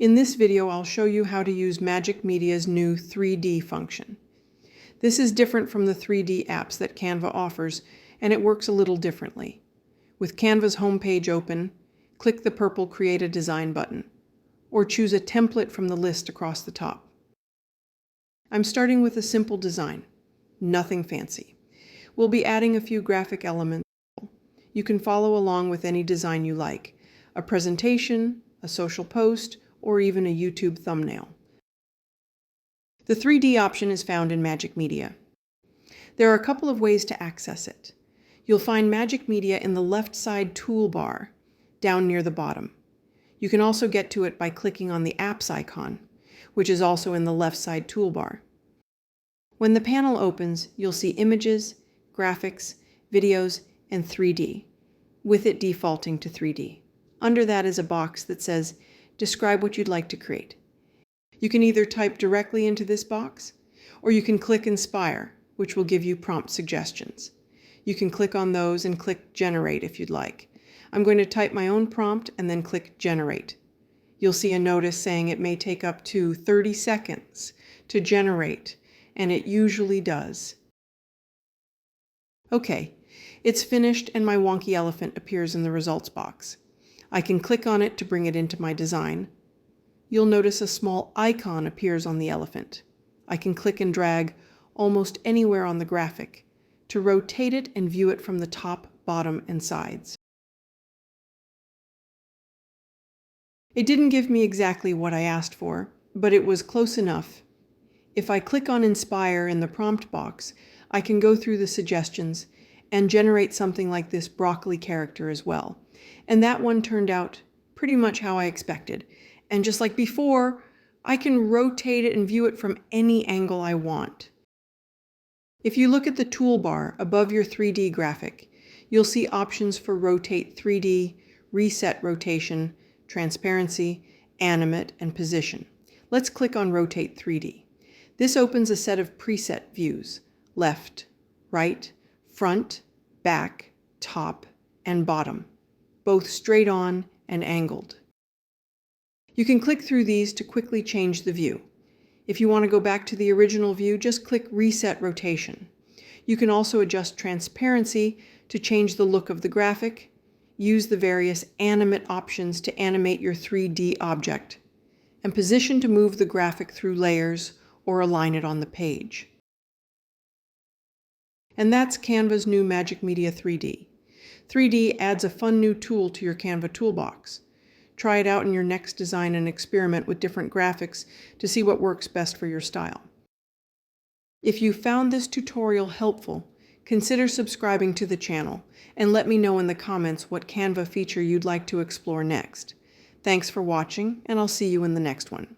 In this video, I'll show you how to use Magic Media's new 3D function. This is different from the 3D apps that Canva offers, and it works a little differently. With Canva's homepage open, click the purple Create a Design button, or choose a template from the list across the top. I'm starting with a simple design, nothing fancy. We'll be adding a few graphic elements. You can follow along with any design you like, a presentation, a social post, or even a YouTube thumbnail. The 3D option is found in Magic Media. There are a couple of ways to access it. You'll find Magic Media in the left side toolbar, down near the bottom. You can also get to it by clicking on the Apps icon, which is also in the left side toolbar. When the panel opens, you'll see Images, Graphics, Videos, and 3D, with it defaulting to 3D. Under that is a box that says, Describe what you'd like to create. You can either type directly into this box, or you can click Inspire, which will give you prompt suggestions. You can click on those and click Generate if you'd like. I'm going to type my own prompt and then click Generate. You'll see a notice saying it may take up to 30 seconds to generate, and it usually does. Okay, it's finished and my wonky elephant appears in the results box. I can click on it to bring it into my design. You'll notice a small icon appears on the elephant. I can click and drag almost anywhere on the graphic to rotate it and view it from the top, bottom, and sides. It didn't give me exactly what I asked for, but it was close enough. If I click on Inspire in the prompt box, I can go through the suggestions and generate something like this broccoli character as well. And that one turned out pretty much how I expected. And just like before, I can rotate it and view it from any angle I want. If you look at the toolbar above your 3D graphic, you'll see options for Rotate 3D, Reset Rotation, Transparency, Animate, and Position. Let's click on Rotate 3D. This opens a set of preset views: left, right, front, back, top, and bottom, both straight on and angled. You can click through these to quickly change the view. If you want to go back to the original view, just click Reset Rotation. You can also adjust transparency to change the look of the graphic, use the various Animate options to animate your 3D object, and position to move the graphic through layers or align it on the page. And that's Canva's new Magic Media 3D. 3D adds a fun new tool to your Canva toolbox. Try it out in your next design and experiment with different graphics to see what works best for your style. If you found this tutorial helpful, consider subscribing to the channel and let me know in the comments what Canva feature you'd like to explore next. Thanks for watching, and I'll see you in the next one.